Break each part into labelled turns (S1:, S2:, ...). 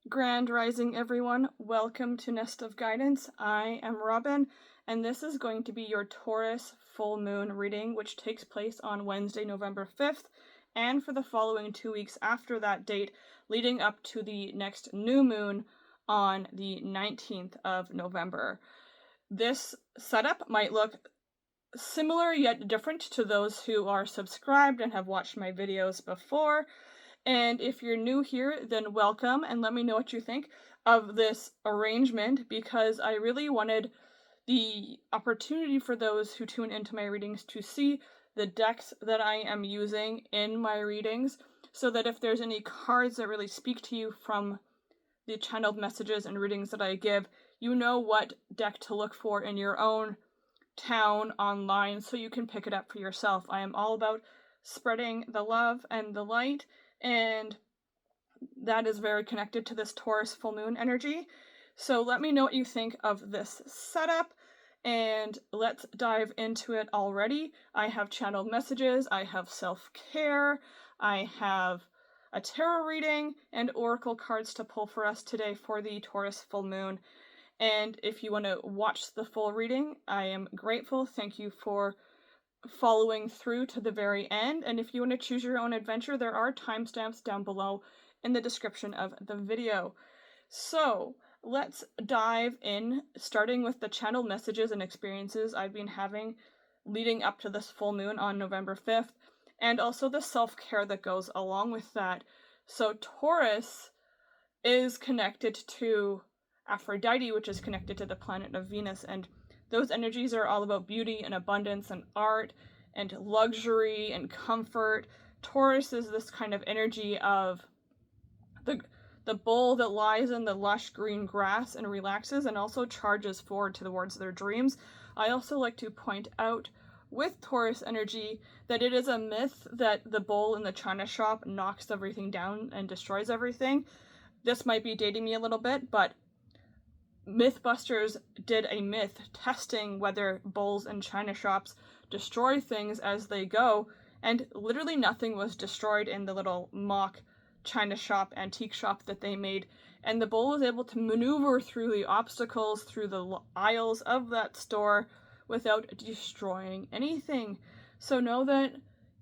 S1: Grand Rising, everyone. Welcome to Nest of Guidance. I am Robin, and this is going to be your Taurus full moon reading, which takes place on Wednesday, November 5th, and for the following 2 weeks after that date, leading up to the next new moon on the 19th of November. This setup might look similar yet different to those who are subscribed and have watched my videos before. And if you're new here, then welcome, and let me know what you think of this arrangement, because I really wanted the opportunity for those who tune into my readings to see the decks that I am using in my readings, so that if there's any cards that really speak to you from the channeled messages and readings that I give, you know what deck to look for in your own town online so you can pick it up for yourself. I am all about spreading the love and the light, and that is very connected to this Taurus full moon energy. So let me know what you think of this setup, and let's dive into it already. I have channeled messages, I have self-care, I have a tarot reading, and oracle cards to pull for us today for the Taurus full moon. And if you want to watch the full reading, I am grateful. Thank you for following through to the very end. And if you want to choose your own adventure, there are timestamps down below in the description of the video. So let's dive in, starting with the channeled messages and experiences I've been having leading up to this full moon on November 5th, and also the self-care that goes along with that. So Taurus is connected to Aphrodite, which is connected to the planet of Venus, and those energies are all about beauty and abundance and art and luxury and comfort. Taurus is this kind of energy of the bull that lies in the lush green grass and relaxes and also charges forward towards their dreams. I also like to point out with Taurus energy that it is a myth that the bull in the china shop knocks everything down and destroys everything. This might be dating me a little bit, but Mythbusters did a myth testing whether bulls in china shops destroy things as they go, and literally nothing was destroyed in the little mock china shop, antique shop that they made, and the bull was able to maneuver through the obstacles, through the aisles of that store without destroying anything. So know that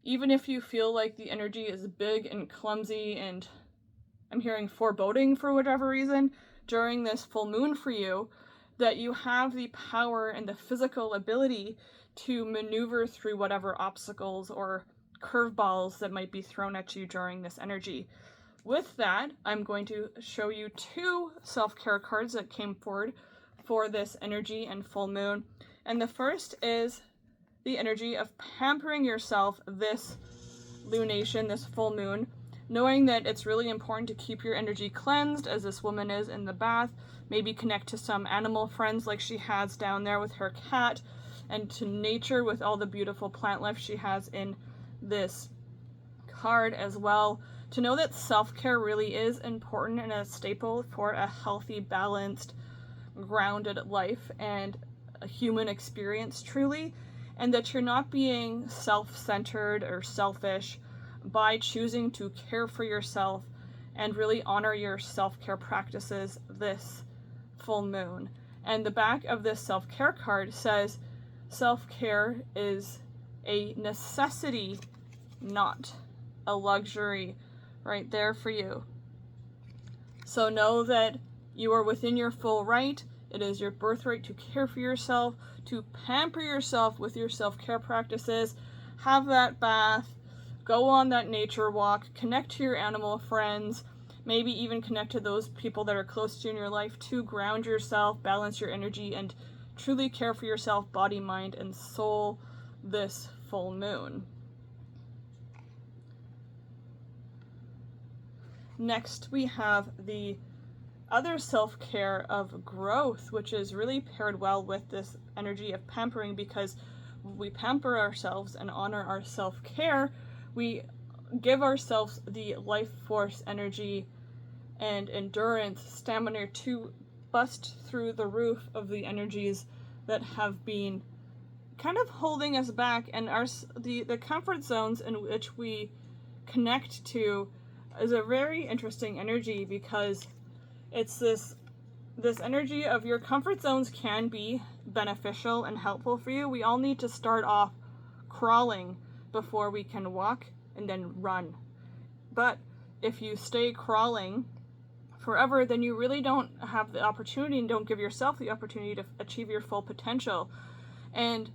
S1: even if you feel like the energy is big and clumsy, and I'm hearing foreboding for whatever reason during this full moon for you, that you have the power and the physical ability to maneuver through whatever obstacles or curveballs that might be thrown at you during this energy. With that, I'm going to show you two self-care cards that came forward for this energy and full moon. And the first is the energy of pampering yourself this lunation, this full moon, knowing that it's really important to keep your energy cleansed, as this woman is in the bath. Maybe connect to some animal friends like she has down there with her cat, and to nature with all the beautiful plant life she has in this card as well. To know that self-care really is important and a staple for a healthy, balanced, grounded life and a human experience truly, and that you're not being self-centered or selfish by choosing to care for yourself and really honor your self-care practices this full moon. And the back of this self-care card says, self-care is a necessity, not a luxury, right there for you. So know that you are within your full right. It is your birthright to care for yourself, to pamper yourself with your self-care practices. Have that bath, go on that nature walk, connect to your animal friends, maybe even connect to those people that are close to you in your life to ground yourself, balance your energy, and truly care for yourself, body, mind, and soul this full moon. Next, we have the other self-care of growth, which is really paired well with this energy of pampering, because we pamper ourselves and honor our self-care, we give ourselves the life force, energy, and endurance, stamina to bust through the roof of the energies that have been kind of holding us back, and the comfort zones in which we connect to is a very interesting energy, because It's this energy of your comfort zones can be beneficial and helpful for you. We all need to start off crawling before we can walk and then run. But if you stay crawling forever, then you really don't have the opportunity and don't give yourself the opportunity to achieve your full potential. And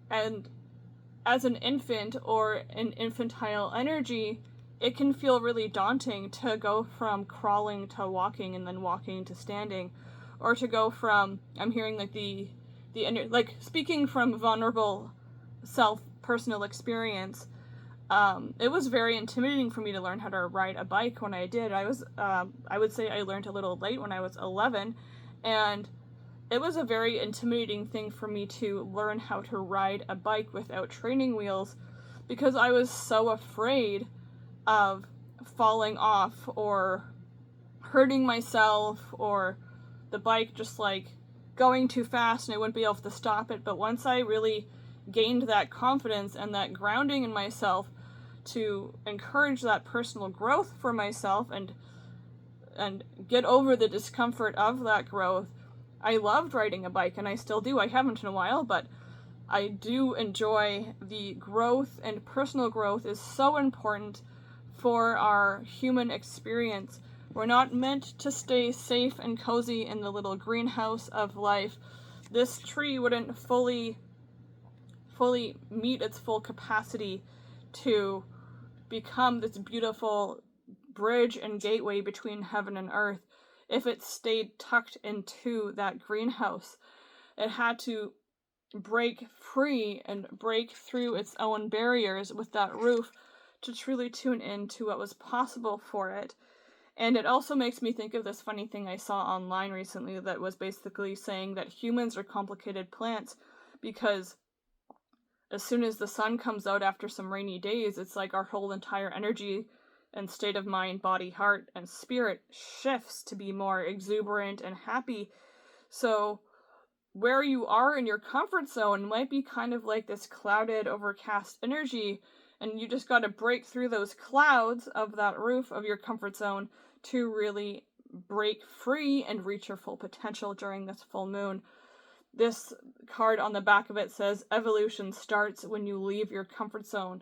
S1: as an infant or an infantile energy, it can feel really daunting to go from crawling to walking and then walking to standing, or to go from, I'm hearing like like speaking from vulnerable self personal experience. It was very intimidating for me to learn how to ride a bike when I did. I would say I learned a little late when I was 11, and it was a very intimidating thing for me to learn how to ride a bike without training wheels, because I was so afraid of falling off or hurting myself, or the bike just like going too fast and I wouldn't be able to stop it. But once I really gained that confidence and that grounding in myself to encourage that personal growth for myself and get over the discomfort of that growth, I loved riding a bike, and I still do. I haven't in a while, but I do enjoy the growth, and personal growth is so important for our human experience. We're not meant to stay safe and cozy in the little greenhouse of life. This tree wouldn't fully meet its full capacity to become this beautiful bridge and gateway between heaven and earth if it stayed tucked into that greenhouse. It had to break free and break through its own barriers with that roof to truly tune into what was possible for it. And it also makes me think of this funny thing I saw online recently that was basically saying that humans are complicated plants, because as soon as the sun comes out after some rainy days, it's like our whole entire energy and state of mind, body, heart, and spirit shifts to be more exuberant and happy. So where you are in your comfort zone might be kind of like this clouded, overcast energy, and you just got to break through those clouds of that roof of your comfort zone to really break free and reach your full potential during this full moon. This card on the back of it says, evolution starts when you leave your comfort zone.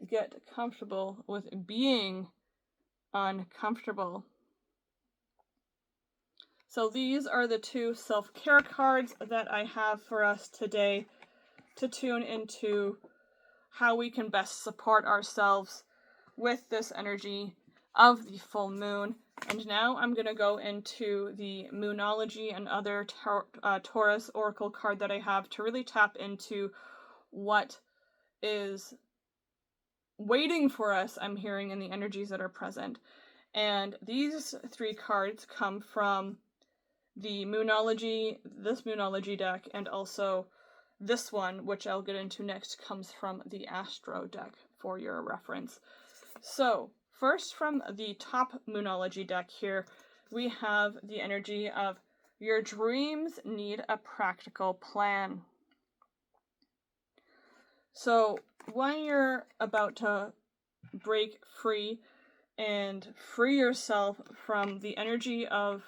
S1: Get comfortable with being uncomfortable. So these are the two self-care cards that I have for us today to tune into how we can best support ourselves with this energy of the full moon. And now I'm going to go into the Moonology and other Taurus Oracle card that I have to really tap into what is waiting for us, I'm hearing, in the energies that are present. And these three cards come from the Moonology, this Moonology deck, and also this one, which I'll get into next, comes from the Astro deck for your reference. So, first from the top Moonology deck here, we have the energy of your dreams need a practical plan. So, when you're about to break free and free yourself from the energy of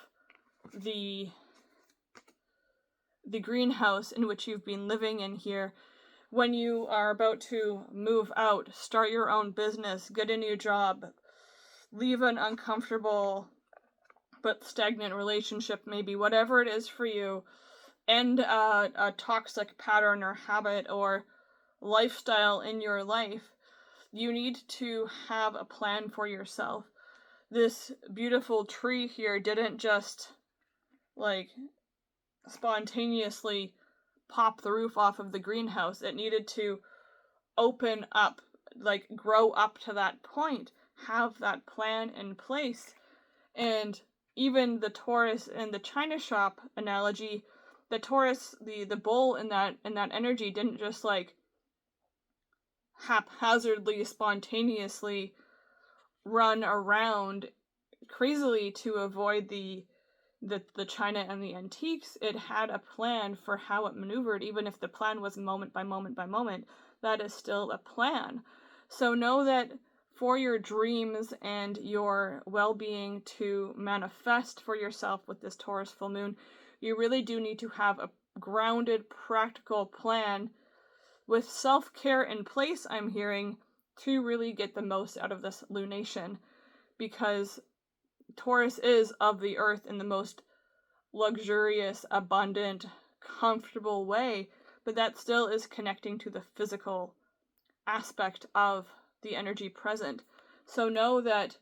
S1: the greenhouse in which you've been living in here, when you are about to move out, start your own business, get a new job, leave an uncomfortable but stagnant relationship, maybe, whatever it is for you, end a toxic pattern or habit or lifestyle in your life, you need to have a plan for yourself. This beautiful tree here didn't just like spontaneously pop the roof off of the greenhouse. It needed to open up, like grow up to that point, have that plan in place. And even the Taurus and the China shop analogy, the Taurus, the bull in that energy didn't just like haphazardly, spontaneously run around crazily to avoid the China and the antiques. It had a plan for how it maneuvered, even if the plan was moment by moment by moment. That is still a plan. So know that for your dreams and your well-being to manifest for yourself with this Taurus full moon, you really do need to have a grounded, practical plan with self-care in place, I'm hearing, to really get the most out of this lunation, because Taurus is of the earth in the most luxurious, abundant, comfortable way, but that still is connecting to the physical aspect of the energy present. So know that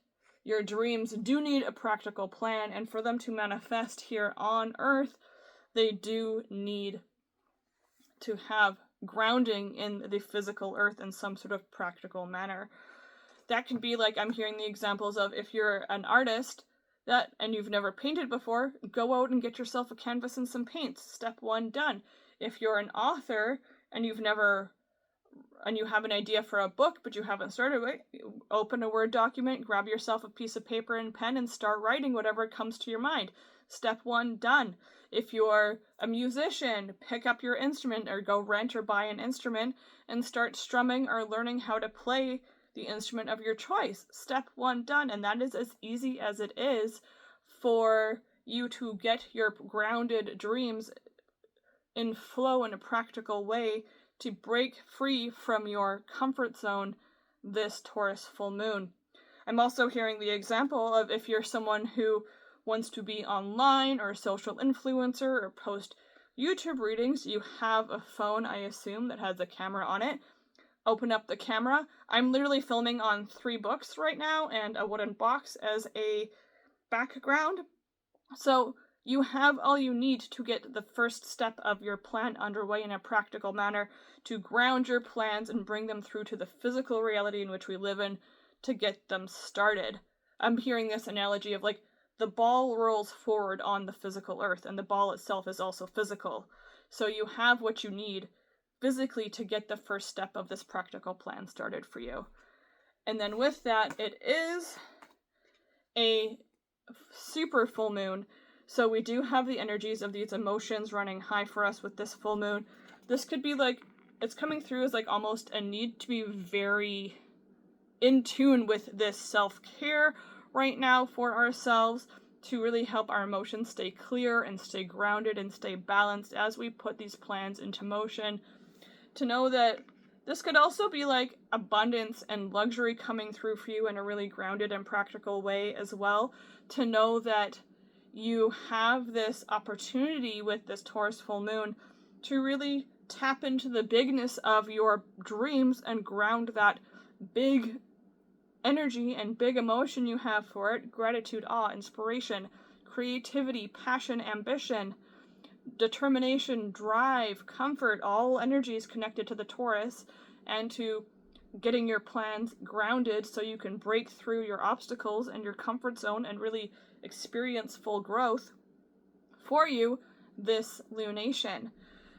S1: your dreams do need a practical plan, and for them to manifest here on earth, they do need to have grounding in the physical earth in some sort of practical manner. That could be like, I'm hearing the examples of, if you're an artist and you've never painted before, go out and get yourself a canvas and some paints. Step 1 done. If you're an author and you have an idea for a book but you haven't started it, open a Word document, grab yourself a piece of paper and pen and start writing whatever comes to your mind. Step 1 done. If you're a musician, pick up your instrument or go rent or buy an instrument and start strumming or learning how to play the instrument of your choice. Step 1 done. And that is as easy as it is for you to get your grounded dreams in flow in a practical way, to break free from your comfort zone this Taurus full moon. I'm also hearing the example of, if you're someone who wants to be online or a social influencer or post YouTube readings, you have a phone, I assume, that has a camera on it. Open up the camera. I'm literally filming on 3 books right now and a wooden box as a background. So you have all you need to get the first step of your plan underway in a practical manner, to ground your plans and bring them through to the physical reality in which we live in, to get them started. I'm hearing this analogy of like, the ball rolls forward on the physical earth, and the ball itself is also physical. So you have what you need physically to get the first step of this practical plan started for you. And then with that, it is a super full moon. So we do have the energies of these emotions running high for us with this full moon. This could be like, it's coming through as like almost a need to be very in tune with this self-care right now for ourselves, to really help our emotions stay clear and stay grounded and stay balanced as we put these plans into motion. To know that this could also be like abundance and luxury coming through for you in a really grounded and practical way as well. To know that you have this opportunity with this Taurus full moon to really tap into the bigness of your dreams and ground that big energy and big emotion you have for it: gratitude, awe, inspiration, creativity, passion, ambition, determination, drive, comfort, all energies connected to the Taurus, and to getting your plans grounded so you can break through your obstacles and your comfort zone and really experience full growth for you this lunation.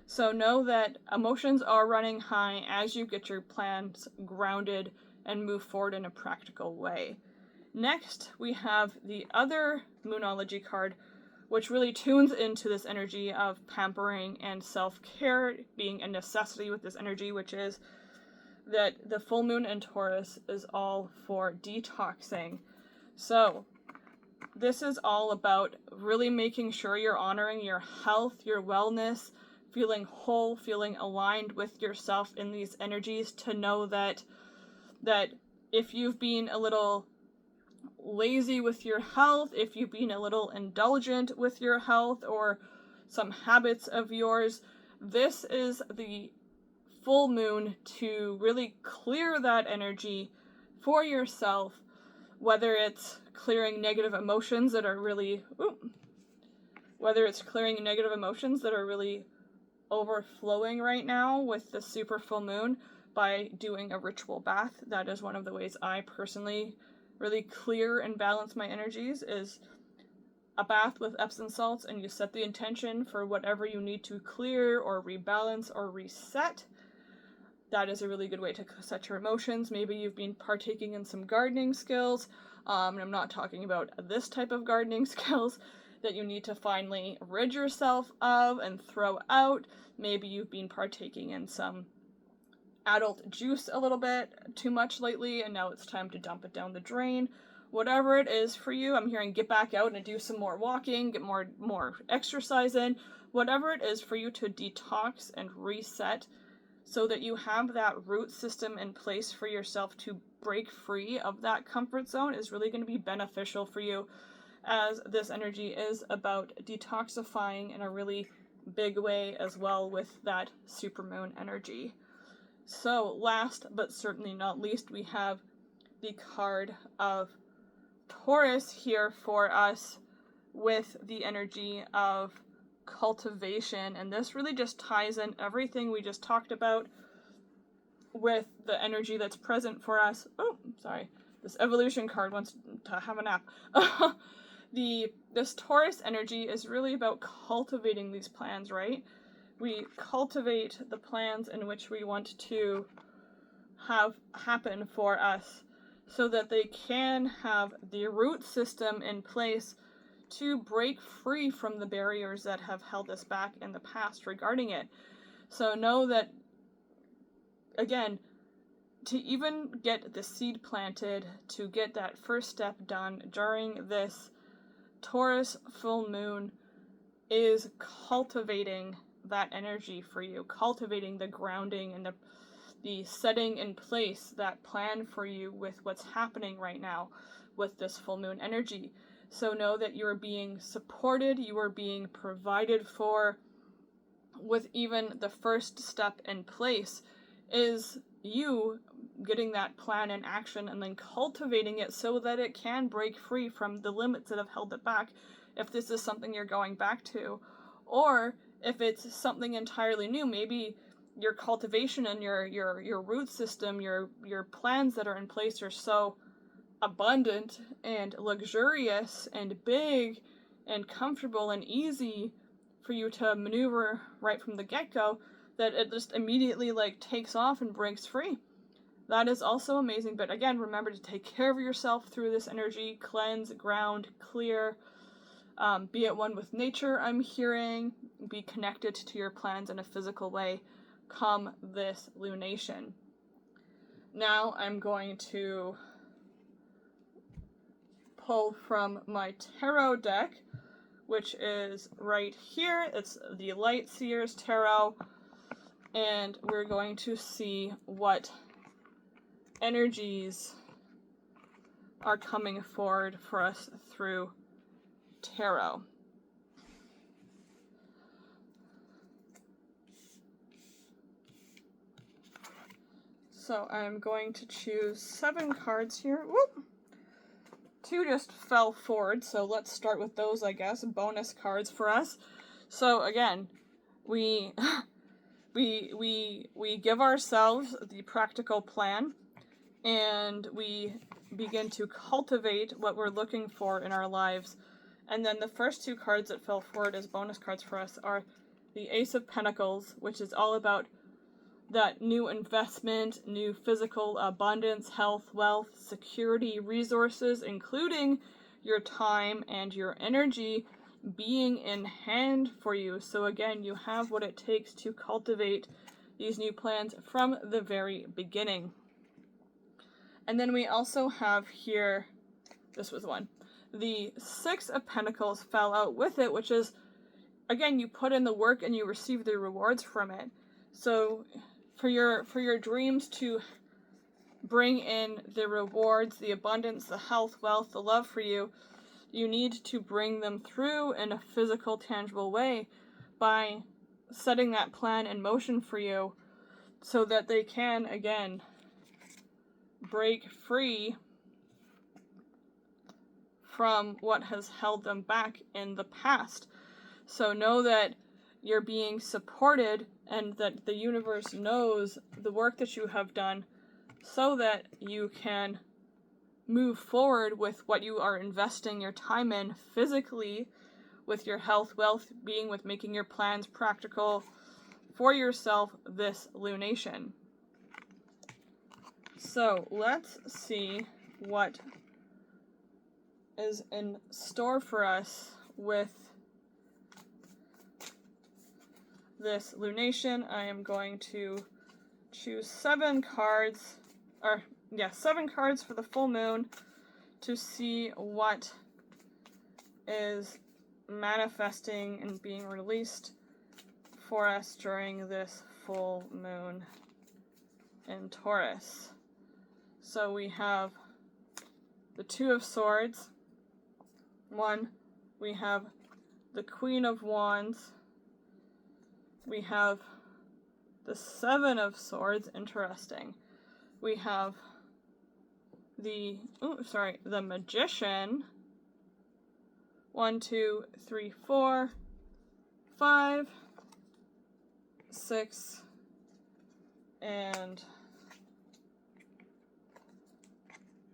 S1: So know that emotions are running high as you get your plans grounded and move forward in a practical way. Next, we have the other Moonology card, which really tunes into this energy of pampering and self-care being a necessity with this energy, which is that the full moon in Taurus is all for detoxing. So this is all about really making sure you're honoring your health, your wellness, feeling whole, feeling aligned with yourself in these energies, to know that if you've been a little lazy with your health, if you've been a little indulgent with your health or some habits of yours, this is the full moon to really clear that energy for yourself, whether it's clearing negative emotions that are really overflowing right now with the super full moon by doing a ritual bath. That is one of the ways I personally really clear and balance my energies, is a bath with Epsom salts, and you set the intention for whatever you need to clear or rebalance or reset. That is a really good way to set your emotions. Maybe you've been partaking in some gardening skills, and I'm not talking about this type of gardening skills that you need to finally rid yourself of and throw out. Maybe you've been partaking in some adult juice a little bit too much lately, and now it's time to dump it down the drain. Whatever it is for you, I'm hearing get back out and do some more walking, get more exercise in. Whatever it is for you to detox and reset so that you have that root system in place for yourself to break free of that comfort zone is really going to be beneficial for you, as this energy is about detoxifying in a really big way as well with that supermoon energy. So last but certainly not least, we have the card of Taurus here for us with the energy of cultivation, and this really just ties in everything we just talked about with the energy that's present for us. Oh, sorry. This evolution card wants to have a nap. This Taurus energy is really about cultivating these plans, right? We cultivate the plans in which we want to have happen for us so that they can have the root system in place to break free from the barriers that have held us back in the past regarding it. So know that, again, to even get the seed planted, to get that first step done during this Taurus full moon is cultivating that energy for you, cultivating the grounding and the setting in place that plan for you with what's happening right now with this full moon energy. So know that you are being supported, you are being provided for, with even the first step in place is you getting that plan in action and then cultivating it so that it can break free from the limits that have held it back, if this is something you're going back to. Or if it's something entirely new, maybe your cultivation and your root system, your plans that are in place are so abundant and luxurious and big and comfortable and easy for you to maneuver right from the get-go that it just immediately takes off and breaks free. That is also amazing, but again, remember to take care of yourself through this energy, cleanse, ground, clear, be at one with nature, I'm hearing, be connected to your plans in a physical way come this lunation. Now I'm going to pull from my tarot deck, which is right here. It's the Light Seers Tarot, and we're going to see what energies are coming forward for us through tarot. So I'm going to choose 7 cards here. Whoop! 2 just fell forward, so let's start with those, I guess, bonus cards for us. So again, we give ourselves the practical plan, and we begin to cultivate what we're looking for in our lives. And then the first 2 cards that fell forward as bonus cards for us are the Ace of Pentacles, which is all about that new investment, new physical abundance, health, wealth, security, resources, including your time and your energy being in hand for you. So again, you have what it takes to cultivate these new plans from the very beginning. And then we also have here, this was one, the 6 of Pentacles fell out with it, which is, again, you put in the work and you receive the rewards from it. So for your dreams to bring in the rewards, the abundance, the health, wealth, the love for you, you need to bring them through in a physical, tangible way by setting that plan in motion for you so that they can, again, break free from what has held them back in the past. So know that you're being supported and that the universe knows the work that you have done so that you can move forward with what you are investing your time in physically, with your health, wealth, being, with making your plans practical for yourself this lunation. So let's see what is in store for us with this lunation. I am going to choose 7 cards, or yeah, 7 cards for the full moon to see what is manifesting and being released for us during this full moon in Taurus. So we have the Two of Swords. 1, we have the Queen of Wands. We have the Seven of Swords. Interesting. We have the Magician. 1, 2, 3, 4, 5, 6, and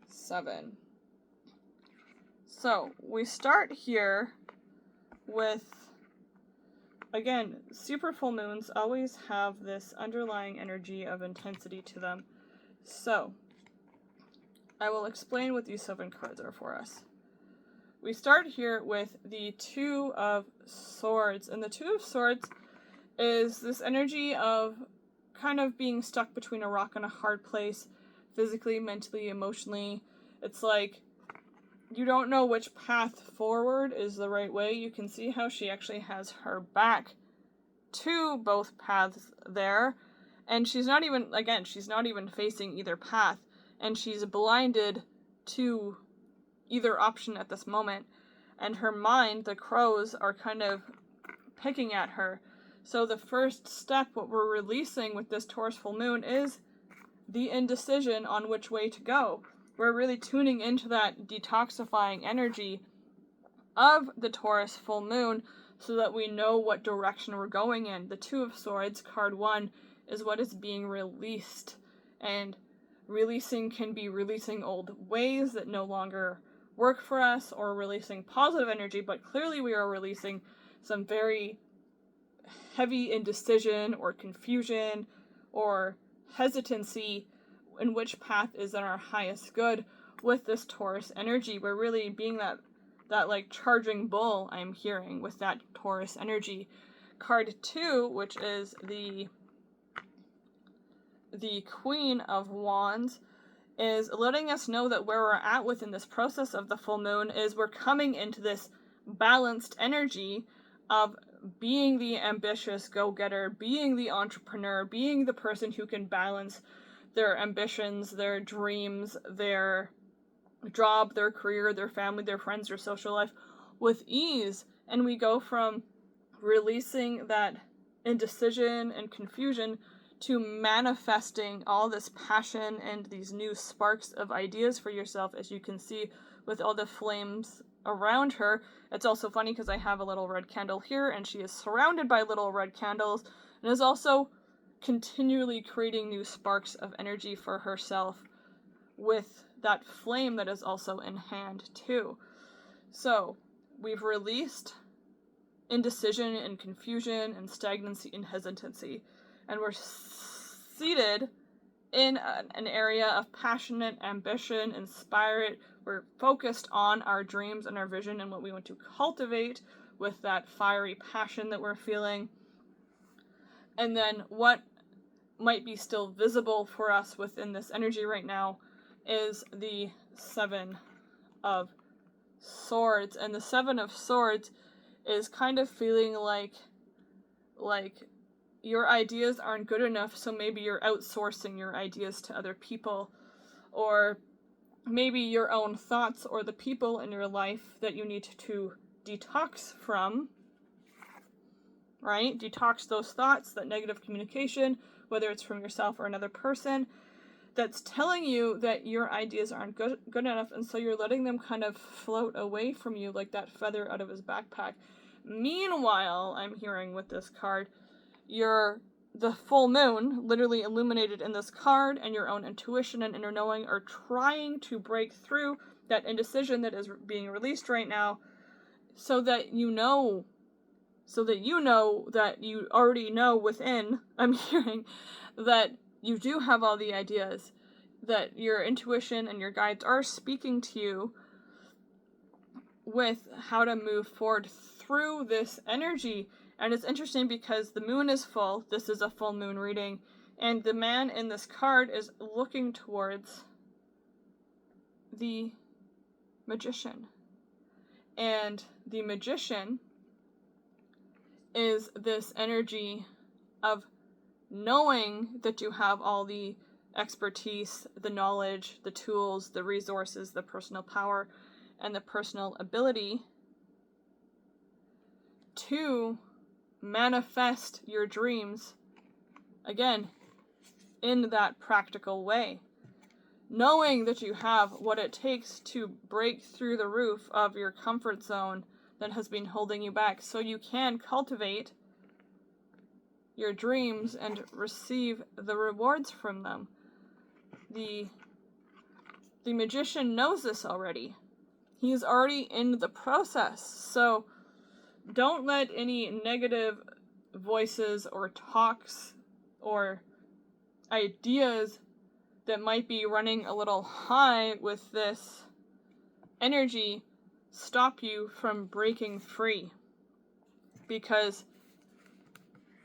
S1: 7. So we start here with, again, super full moons always have this underlying energy of intensity to them. So I will explain what these 7 cards are for us. We start here with the Two of Swords, and the Two of Swords is this energy of kind of being stuck between a rock and a hard place, physically, mentally, emotionally. It's like you don't know which path forward is the right way. You can see how she actually has her back to both paths there, and she's not even facing either path, and she's blinded to either option at this moment, and her mind, the crows, are kind of picking at her. So the first step, what we're releasing with this Taurus full moon, is the indecision on which way to go. We're really tuning into that detoxifying energy of the Taurus full moon so that we know what direction we're going in. The Two of Swords, card 1, is what is being released, and releasing can be releasing old ways that no longer work for us, or releasing positive energy, but clearly we are releasing some very heavy indecision or confusion or hesitancy in which path is in our highest good with this Taurus energy. We're really being that like charging bull, I'm hearing, with that Taurus energy. Card 2, which is the Queen of Wands, is letting us know that where we're at within this process of the full moon is we're coming into this balanced energy of being the ambitious go-getter, being the entrepreneur, being the person who can balance their ambitions, their dreams, their job, their career, their family, their friends, their social life with ease. And we go from releasing that indecision and confusion to manifesting all this passion and these new sparks of ideas for yourself, as you can see with all the flames around her. It's also funny because I have a little red candle here, and she is surrounded by little red candles, and is also continually creating new sparks of energy for herself with that flame that is also in hand too. So we've released indecision and confusion and stagnancy and hesitancy, and we're seated in an area of passionate ambition and spirit. We're focused on our dreams and our vision and what we want to cultivate with that fiery passion that we're feeling. And then what might be still visible for us within this energy right now is the Seven of Swords. And the Seven of Swords is kind of feeling like your ideas aren't good enough, so maybe you're outsourcing your ideas to other people, or maybe your own thoughts or the people in your life that you need to detox from, right? Detox those thoughts, that negative communication, whether it's from yourself or another person, that's telling you that your ideas aren't good enough, and so you're letting them kind of float away from you like that feather out of his backpack. Meanwhile, I'm hearing with this card, the full moon, literally illuminated in this card, and your own intuition and inner knowing are trying to break through that indecision that is being released right now, so that you know that you already know within, I'm hearing, that you do have all the ideas, that your intuition and your guides are speaking to you with how to move forward through this energy. And it's interesting because the moon is full. This is a full moon reading, And the man in this card is looking towards the magician. And the magician is this energy of knowing that you have all the expertise, the knowledge, the tools, the resources, the personal power, and the personal ability to manifest your dreams, again, in that practical way. Knowing that you have what it takes to break through the roof of your comfort zone that has been holding you back so you can cultivate your dreams and receive the rewards from them. The magician knows this already. He's already in the process. So don't let any negative voices or talks or ideas that might be running a little high with this energy stop you from breaking free. Because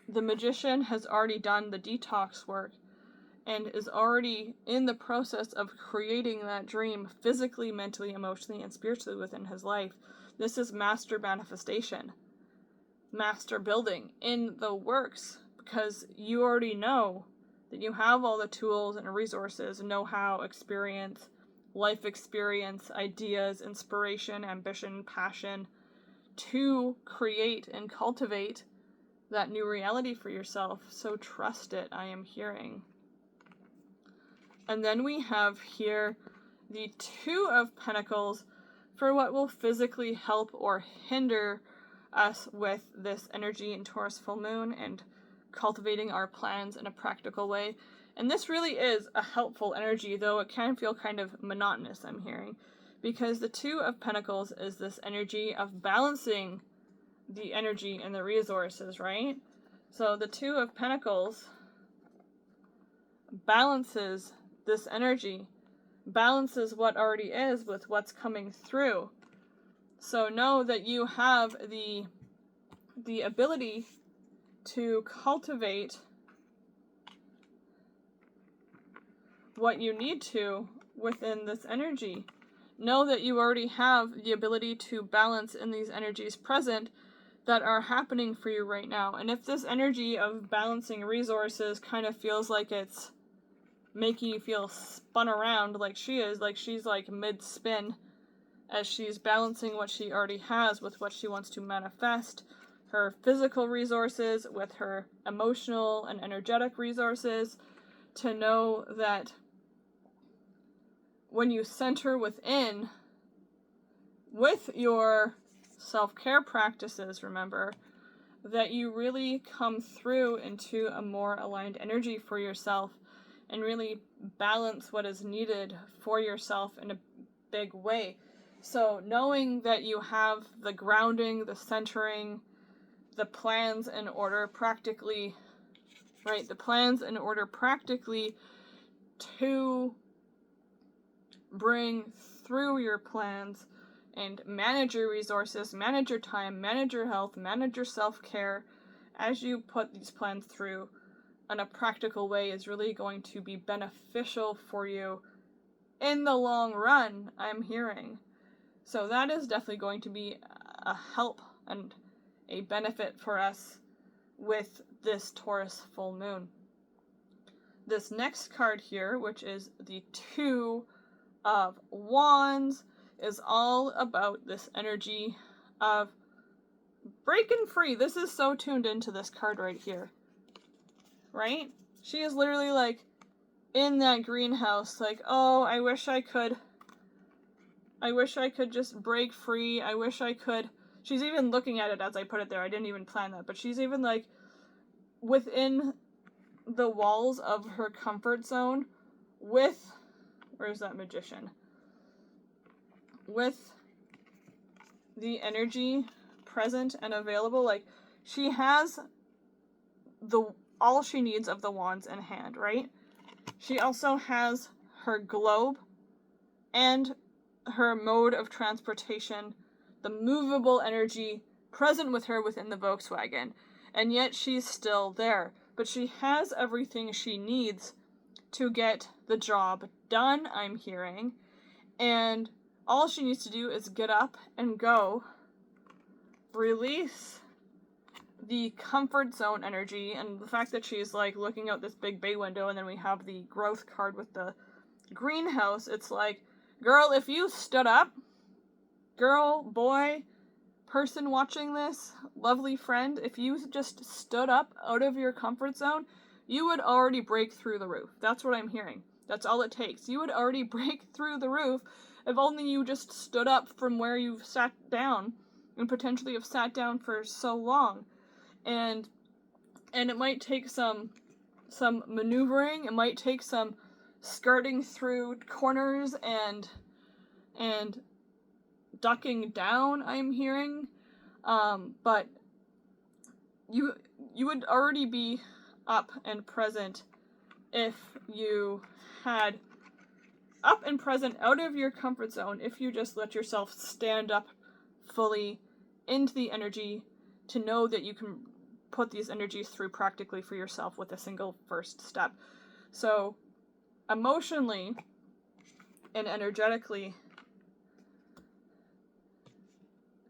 S1: the magician has already done the detox work and is already in the process of creating that dream physically, mentally, emotionally, and spiritually within his life. This is master manifestation, master building in the works, because you already know that you have all the tools and resources, know-how, experience, life experience, ideas, inspiration, ambition, passion to create and cultivate that new reality for yourself. So trust it, I am hearing. And then we have here the Two of Pentacles for what will physically help or hinder us with this energy in Taurus full moon and cultivating our plans in a practical way. And this really is a helpful energy, though it can feel kind of monotonous, I'm hearing, because the Two of Pentacles is this energy of balancing the energy and the resources, right? So the Two of Pentacles balances this energy, balances what already is with what's coming through. So know that you have the ability to cultivate what you need to within this energy. Know that you already have the ability to balance in these energies present that are happening for you right now. And if this energy of balancing resources kind of feels like it's making you feel spun around like she is, like she's like mid-spin as she's balancing what she already has with what she wants to manifest, her physical resources with her emotional and energetic resources, to know that when you center within with your self-care practices, remember, that you really come through into a more aligned energy for yourself and really balance what is needed for yourself in a big way. So knowing that you have the grounding, the centering, the plans in order practically, right? The plans in order practically to bring through your plans and manage your resources, manage your time, manage your health, manage your self-care as you put these plans through in a practical way is really going to be beneficial for you in the long run, I'm hearing. So that is definitely going to be a help and a benefit for us with this Taurus full moon. This next card here, which is the Two of Wands, is all about this energy of breaking free. This is so tuned into this card right here, right? She is literally like in that greenhouse, like, oh, I wish I could just break free. I wish I could. She's even looking at it as I put it there. I didn't even plan that, but she's even like within the walls of her comfort zone with, where's that magician? With the energy present and available. Like, she has all she needs of the wands in hand, right? She also has her globe and her mode of transportation, the movable energy present with her within the Volkswagen, and yet she's still there. but she has everything she needs to get the job done, I'm hearing. And all she needs to do is get up and go. Release the comfort zone energy, and the fact that she's like looking out this big bay window, and then we have the growth card with the greenhouse. It's like, girl, if you stood up, girl, boy, person watching this, lovely friend, if you just stood up out of your comfort zone, you would already break through the roof. That's what I'm hearing. That's all it takes. You would already break through the roof if only you just stood up from where you've sat down, and potentially have sat down for so long. And it might take some maneuvering. It might take some skirting through corners and ducking down, I'm hearing. But you would already be up and present if you had up and present out of your comfort zone, if you just let yourself stand up fully into the energy to know that you can put these energies through practically for yourself with a single first step. So emotionally and energetically,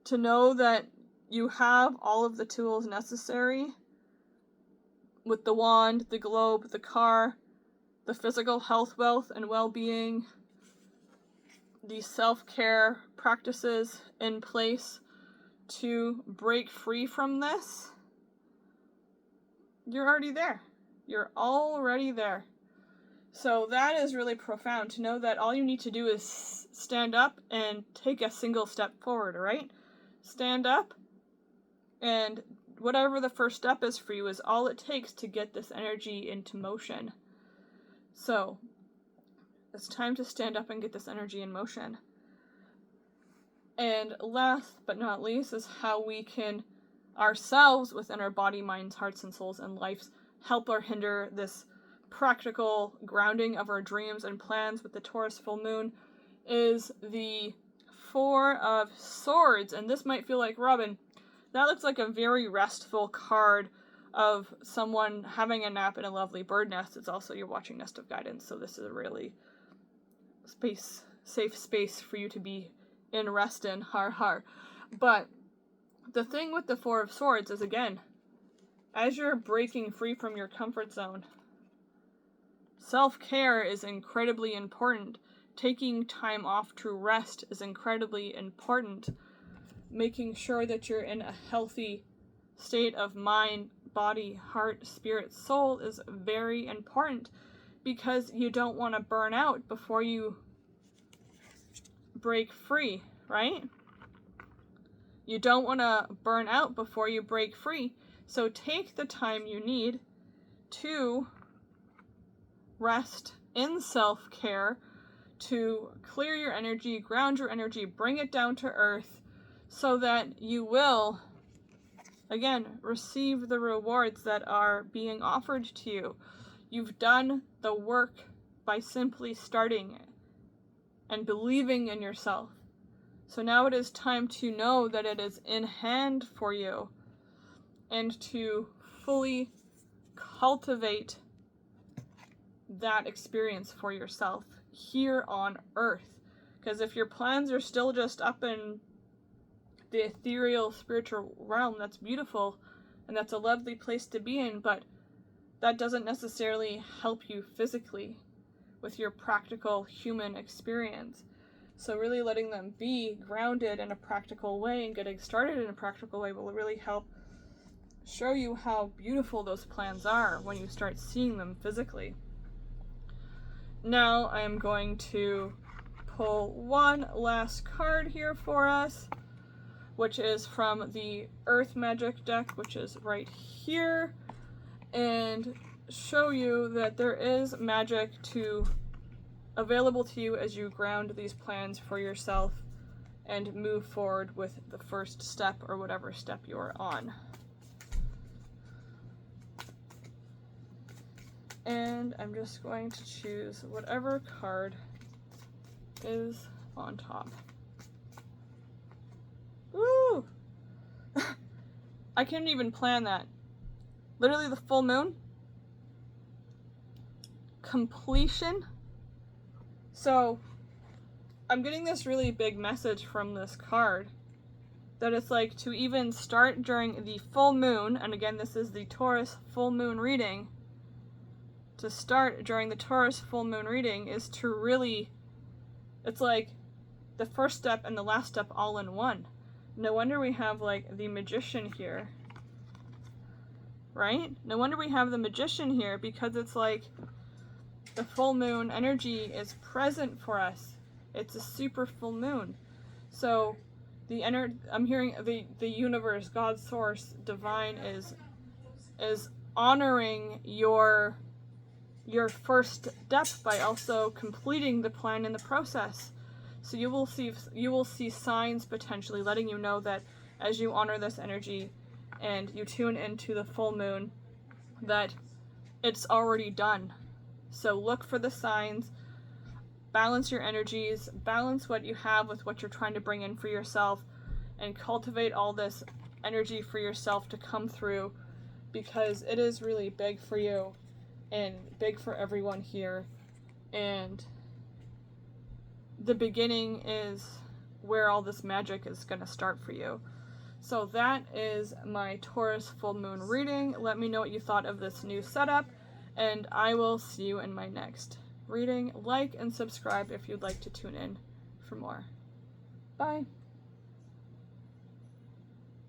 S1: to know that you have all of the tools necessary with the wand, the globe, the car, the physical health, wealth, and well-being, the self-care practices in place to break free from this, you're already there. You're already there. So that is really profound, to know that all you need to do is stand up and take a single step forward, right? Stand up, and whatever the first step is for you is all it takes to get this energy into motion. So it's time to stand up and get this energy in motion. And last but not least is how we can ourselves, within our body, minds, hearts, and souls and lives, help or hinder this practical grounding of our dreams and plans with the Taurus full moon, is the Four of Swords. And this might feel like, Robin, that looks like a very restful card of someone having a nap in a lovely bird nest. It's also, you're watching Nest of Guidance, so this is a really safe space for you to be in rest in, har. But the thing with the Four of Swords is, again, as you're breaking free from your comfort zone, self-care is incredibly important. Taking time off to rest is incredibly important. Making sure that you're in a healthy state of mind, body, heart, spirit, soul is very important, because you don't want to burn out before you break free, right? You don't want to burn out before you break free. So take the time you need to rest in self-care, to clear your energy, ground your energy, bring it down to earth, so that you will, again, receive the rewards that are being offered to you. You've done the work by simply starting and believing in yourself. So now it is time to know that it is in hand for you, and to fully cultivate that experience for yourself here on earth. Because if your plans are still just up in the ethereal spiritual realm, that's beautiful and that's a lovely place to be in, but that doesn't necessarily help you physically with your practical human experience. So really letting them be grounded in a practical way and getting started in a practical way will really help show you how beautiful those plans are when you start seeing them physically. Now I am going to pull one last card here for us, which is from the Earth Magic deck, which is right here, and show you that there is magic available to you as you ground these plans for yourself and move forward with the first step, or whatever step you're on. And I'm just going to choose whatever card is on top. Woo! I couldn't even plan that. Literally the full moon, completion. So I'm getting this really big message from this card that it's like to even start during the full moon, and again, this is the Taurus full moon reading. To start during the Taurus full moon reading is to really, it's like the first step and the last step all in one. No wonder we have like the Magician here, right? No wonder we have the Magician here, because it's like the full moon energy is present for us. It's a super full moon. So I'm hearing the universe, God, source, divine is honoring your first step by also completing the plan in the process. So you will see signs potentially letting you know that as you honor this energy and you tune into the full moon, that it's already done. So look for the signs, balance your energies, balance what you have with what you're trying to bring in for yourself, and cultivate all this energy for yourself to come through, because it is really big for you and big for everyone here. And the beginning is where all this magic is going to start for you. So that is my Taurus full moon reading. Let me know what you thought of this new setup, and I will see you in my next reading. Like and subscribe if you'd like to tune in for more. Bye.